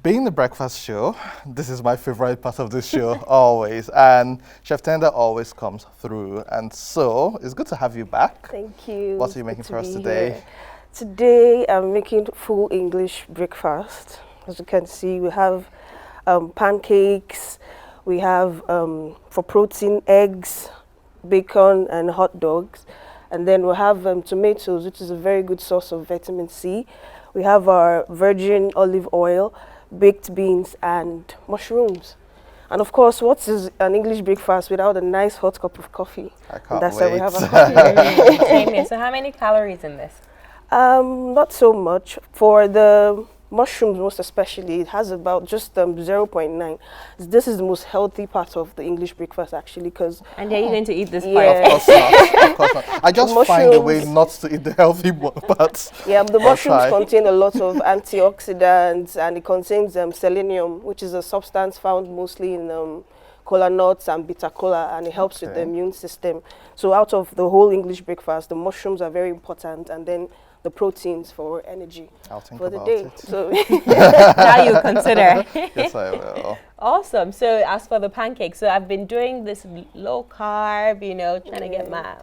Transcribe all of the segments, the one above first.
Being the breakfast show, this is my favorite part of this show always, and Chef Tender always comes through, and so it's good to have you back. Thank you. What are you making for us today? Here. Today I'm making full English breakfast. As you can see, we have pancakes, we have for protein eggs, bacon and hot dogs, and then we'll have tomatoes, which is a very good source of vitamin C. We have our virgin olive oil, baked beans and mushrooms. And of course, what is an English breakfast without a nice hot cup of coffee? I can't That's wait. why we have a coffee. Same here. So how many calories in this? Not so much. For the mushrooms most especially, it has about just 0.9. This is the most healthy part of the English breakfast actually, because... And are you going to eat this Yeah. part? Of course not. Of course not. I just find a way Mushrooms. not to eat the healthy parts. Yeah, the mushrooms try. contain a lot of antioxidants, and it contains selenium, which is a substance found mostly in cola nuts and bitter cola, and it helps with the immune system. So out of the whole English breakfast, the mushrooms are very important, and then the proteins for energy I'll think for the about day. it. So Now you consider. Yes, I will. Awesome. So as for the pancakes, so I've been doing this low carb, you know, trying to get my,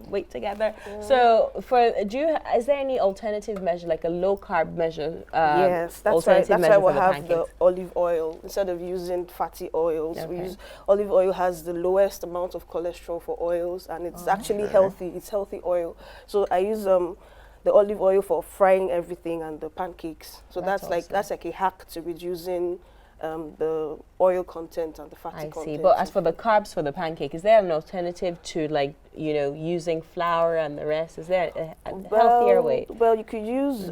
weight together. So is there any alternative measure, like a low carb measure? yes, that's why we have the olive oil instead of using fatty oils. Okay. We use olive oil. Has the lowest amount of cholesterol for oils, and it's actually healthy. It's healthy oil. So I use the olive oil for frying everything and the pancakes. So that's like a hack to reducing the oil content and the fatty content. I see. But as for the carbs for the pancake, is there an alternative to, like, using flour and the rest? Is there a healthier way? Well, you could use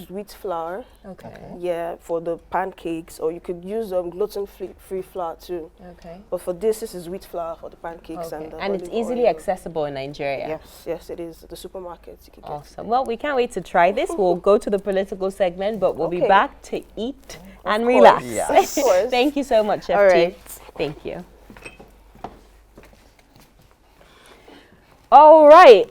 wheat flour. Okay. Yeah, for the pancakes, or you could use gluten-free flour too. Okay. But for this is wheat flour for the pancakes and the and it's olive easily oil. accessible in Nigeria. Yes, it is. The supermarkets you can get. Awesome. Well, we can't wait to try this. We'll go to the political segment, but we'll be back to eat and relax. Yes. Of course. Thank you so much, Chef All T. right. Thank you. All right.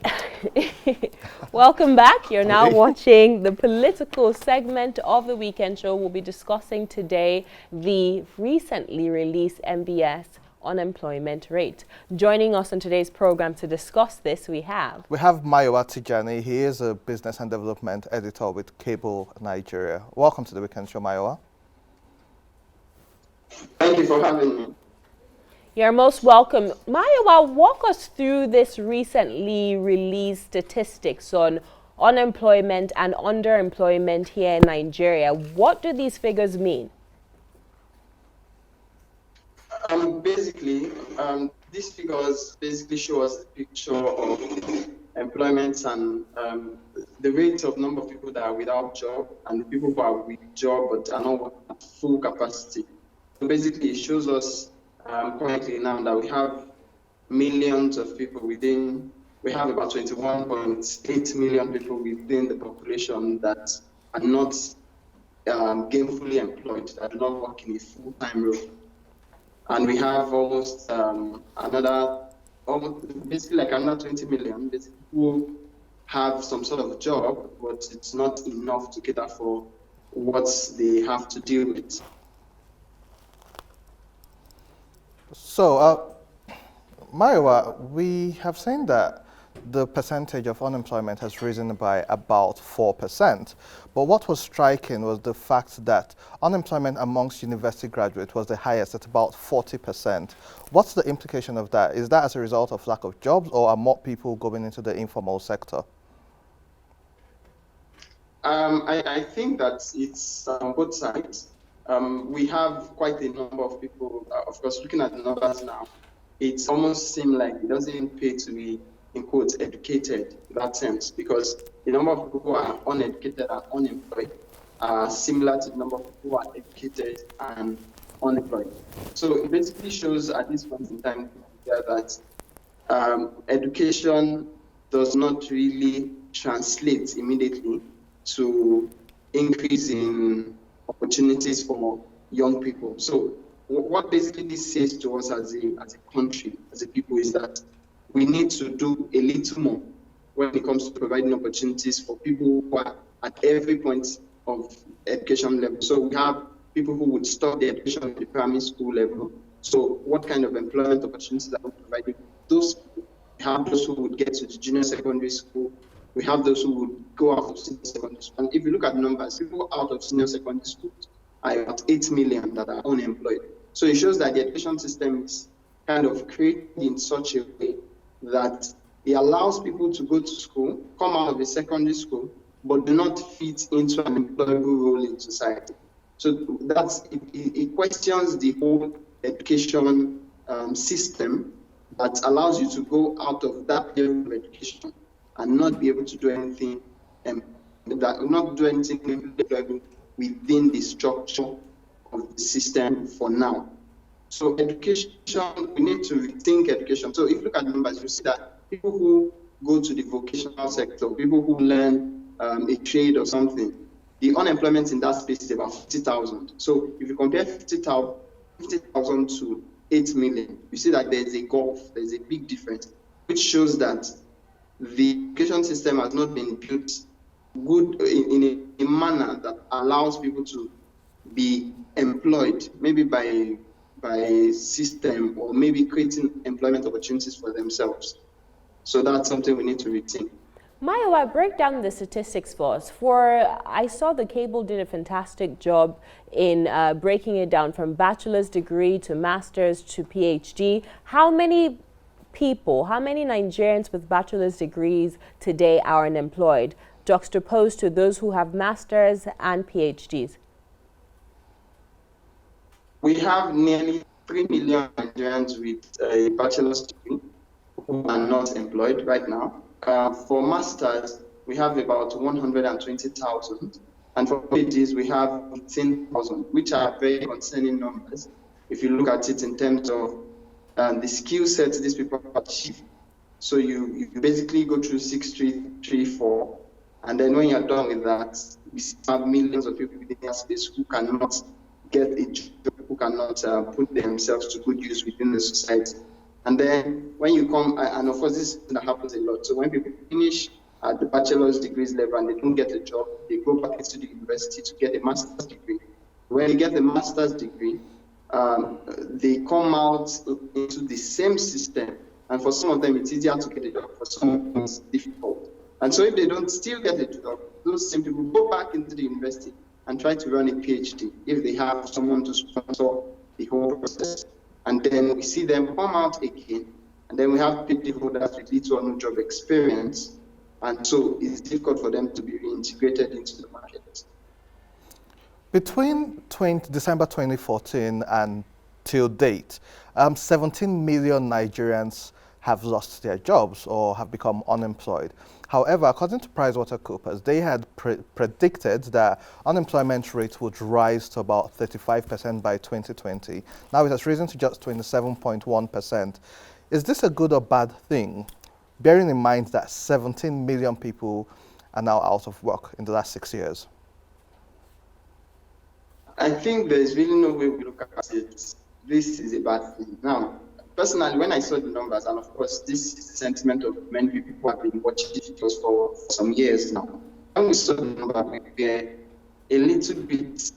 Welcome back. You're now watching the political segment of the weekend show. We'll be discussing today the recently released MBS unemployment rate. Joining us on today's program to discuss this, we have Mayowa Tijani. He is a business and development editor with Cable Nigeria. Welcome to the weekend show, Mayowa. Thank you for having me. You're most welcome. Mayowa, walk us through this recently released statistics on unemployment and underemployment here in Nigeria. What do these figures mean? These figures basically show us the picture of employment and the rate of number of people that are without job and the people who are with job but are not working at full capacity. So basically, it shows us currently now that we have millions of people we have about 21.8 million people within the population that are not gainfully employed, that do not work in a full-time role. And we have another 20 million who have some sort of job, but it's not enough to cater for what they have to deal with. So, Mayowa, we have seen that the percentage of unemployment has risen by about 4%. But what was striking was the fact that unemployment amongst university graduates was the highest at about 40%. What's the implication of that? Is that as a result of lack of jobs, or are more people going into the informal sector? I think that it's on both sides. We have quite a number of people, of course, looking at the numbers now, it almost seems like it doesn't pay to be, in quotes, educated in that sense, because the number of people who are uneducated and unemployed are similar to the number of people who are educated and unemployed. So it basically shows at this point in time that education does not really translate immediately to increase in opportunities for young people. So what basically this says to us as a country, as a people, is that we need to do a little more when it comes to providing opportunities for people who are at every point of education level. So we have people who would stop the education at the primary school level. So what kind of employment opportunities are we providing? Those people. We have those who would get to the junior secondary school. We have those who would go out of senior secondary school. And if you look at numbers, people out of senior secondary school are about 8 million that are unemployed. So it shows that the education system is kind of created in such a way that it allows people to go to school, come out of a secondary school, but do not fit into an employable role in society. So it questions the whole education system that allows you to go out of that level of education and not be able to do anything, not do anything within the structure of the system for now. So education, we need to rethink education. So if you look at numbers, you see that people who go to the vocational sector, people who learn a trade or something, the unemployment in that space is about 50,000. So if you compare 50,000 to 8 million, you see that there's a gulf, there's a big difference, which shows that the education system has not been built good in a manner that allows people to be employed, maybe by system, or maybe creating employment opportunities for themselves. So that's something we need to rethink. Mayowa, break down the statistics for us. I saw the cable did a fantastic job in breaking it down from bachelor's degree to master's to PhD. How many people, how many Nigerians with bachelor's degrees today are unemployed, juxtaposed to those who have masters and PhDs? We have nearly 3 million Nigerians with a bachelor's degree who are not employed right now. For masters, we have about 120,000. And for PhDs, we have 18,000, which are very concerning numbers if you look at it in terms of the skill sets these people achieve. So you basically go through 6-3-3-4, and then when you're done with that, we have millions of people within that space who cannot get a job, who cannot put themselves to good use within the society. And then when you come, and of course this that happens a lot, so when people finish at the bachelor's degrees level and they don't get a job, they go back into the university to get a master's degree. When they get the master's degree, they come out into the same system, and for some of them it's easier to get a job, for some of them it's difficult. And so if they don't still get a job, those same people go back into the university and try to run a PhD if they have someone to sponsor the whole process. And then we see them come out again, and then we have PhD holders with little or no job experience, and so it's difficult for them to be reintegrated into the market. Between December 2014 and till date, 17 million Nigerians have lost their jobs or have become unemployed. However, according to PricewaterhouseCoopers, they had predicted that unemployment rate would rise to about 35% by 2020. Now it has risen to just 27.1%. Is this a good or bad thing, bearing in mind that 17 million people are now out of work in the last 6 years? I think there's really no way we look at it. This is a bad thing. Now, personally, when I saw the numbers, and of course, this is the sentiment of many people who have been watching videos for some years now. When we saw the number, we were a little bit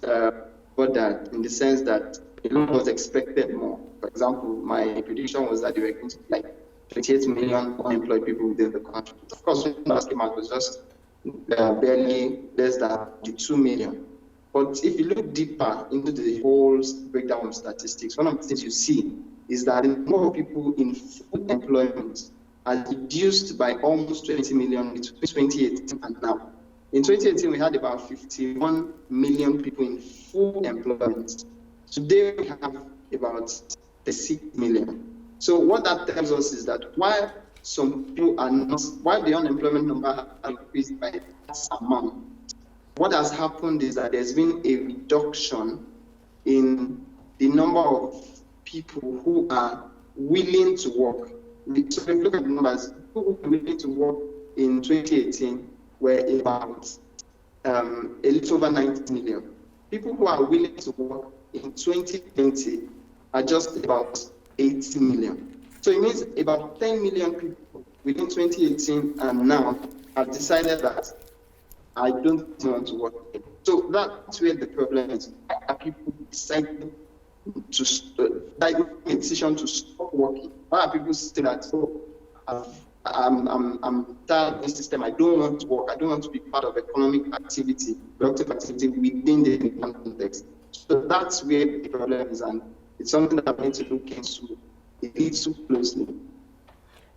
bothered in the sense that a lot was expected more. For example, my prediction was that there were going to be like 28 million unemployed people within the country. Of course, when the numbers came out, it was just barely less than 2 million. But if you look deeper into the whole breakdown of statistics, one of the things you see is that the number of people in full employment has reduced by almost 20 million between 2018 and now. In 2018, we had about 51 million people in full employment. Today, we have about 36 million. So what that tells us is that while some people are not, while the unemployment number has increased by that amount, what has happened is that there's been a reduction in the number of people who are willing to work. So if you look at the numbers, people who were willing to work in 2018 were about a little over 90 million. People who are willing to work in 2020 are just about 80 million. So it means about 10 million people within 2018 and now have decided that I don't want to work. So that's where the problem is. Why are people deciding to make a decision to stop working? Why are people saying that, I'm tired of this system, I don't want to work, I don't want to be part of economic activity, productive activity within the context? So that's where the problem is, and it's something that I need to look into a little closely.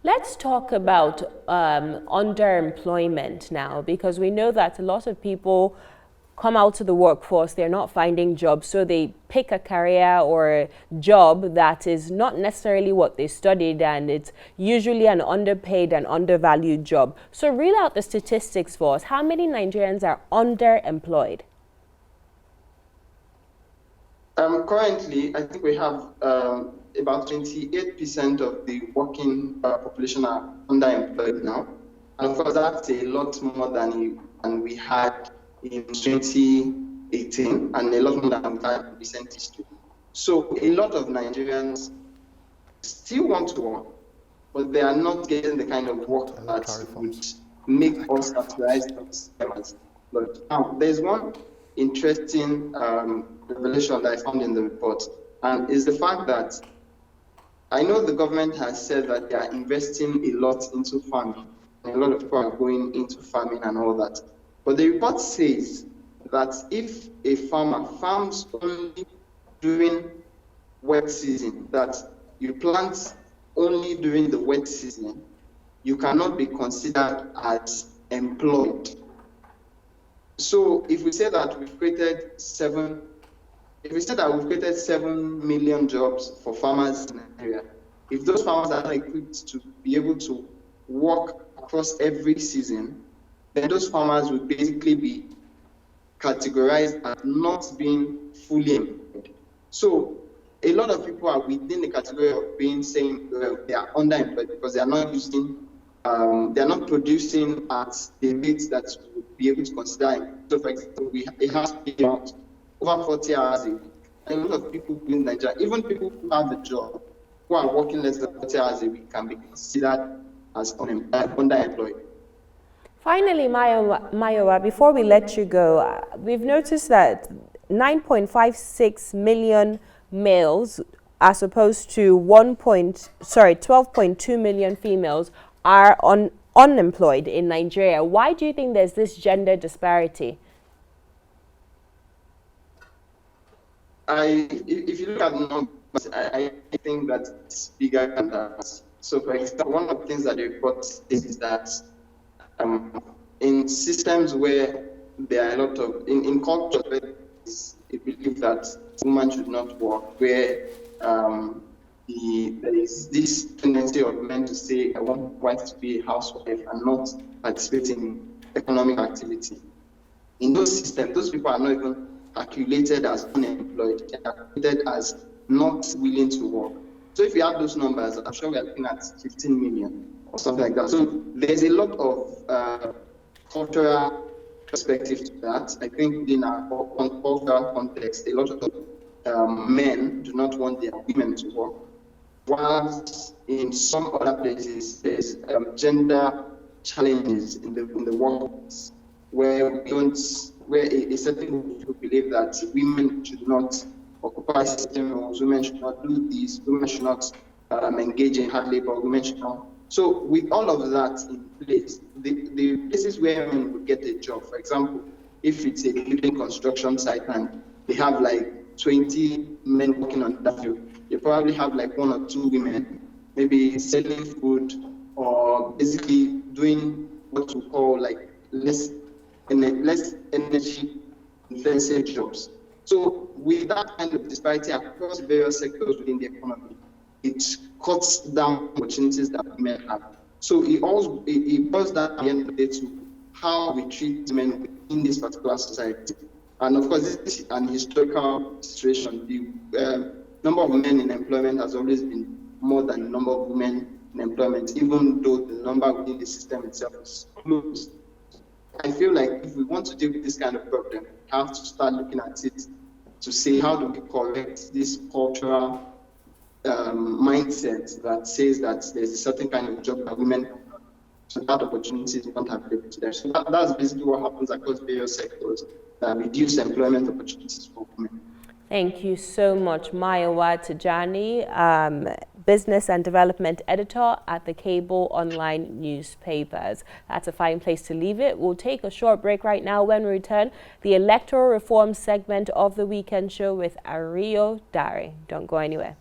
Let's talk about underemployment now, because we know that a lot of people come out to the workforce, they're not finding jobs, so they pick a career or a job that is not necessarily what they studied, and it's usually an underpaid and undervalued job. So reel out the statistics for us. How many Nigerians are underemployed? Currently, I think we have about 28% of the working population are underemployed now. And of course, that's a lot more than we had in 2018 and a lot more than we had in recent history. So a lot of Nigerians still want to work, but they are not getting the kind of work that would make us categorize them as employed. Now, there's one interesting revelation that I found in the report, and is the fact that I know the government has said that they are investing a lot into farming, and a lot of people are going into farming and all that. But the report says that if a farmer farms only during wet season, that you plant only during the wet season, you cannot be considered as employed. So if we say that we've created 7 million jobs for farmers in Nigeria, if those farmers are not equipped to be able to work across every season, then those farmers would basically be categorized as not being fully employed. So a lot of people are within the category of being saying they are underemployed because they are not producing at the rate that we would be able to consider. So for example, it has to be about over 40 hours a week. And a lot of people in Nigeria, even people who have a job, who are working less than 40 hours a week, can be considered as underemployed. Finally, Mayowa, before we let you go, we've noticed that 9.56 million males, as opposed to 12.2 million females, are unemployed in Nigeria. Why do you think there's this gender disparity? If you look at the numbers, I think that it's bigger than that. So, for example, one of the things that the report says is that in systems where there are a lot of, in cultures where there is a belief that women should not work, where there is this tendency of men to say, I want wife to be a housewife and not participate in economic activity. In those systems, those people are not even calculated as unemployed, they are calculated as not willing to work. So if you add those numbers, I'm sure we are looking at 15 million or something like that. So there's a lot of cultural perspective to that. I think in our cultural context, a lot of men do not want their women to work, whilst in some other places there's gender challenges in the workplace where a certain group of people believe that women should not occupy certain roles, women should not do this, women should not engage in hard labor, women should not. So with all of that in place, the places where women would get a job, for example, if it's a building construction site and they have like 20 men working on that field, you probably have like 1 or 2 women, maybe selling food or basically doing what we call like less energy intensive jobs. So with that kind of disparity across various sectors within the economy, it cuts down opportunities that women have. So it boils down at the end of the day to how we treat men within this particular society. And of course, this is an historical situation. The number of men in employment has always been more than the number of women in employment, even though the number within the system itself is close. I feel like if we want to deal with this kind of problem, we have to start looking at it to say, how do we correct this cultural mindset that says that there's a certain kind of job that women have, so that opportunities don't have available to them. So that's basically what happens across various sectors. reduce employment opportunities for women. Thank you so much, Mayowa Tijani, Business and Development Editor at the Cable Online Newspapers. That's a fine place to leave it. We'll take a short break right now. When we return, the electoral reform segment of the weekend show with Ario Dari. Don't go anywhere.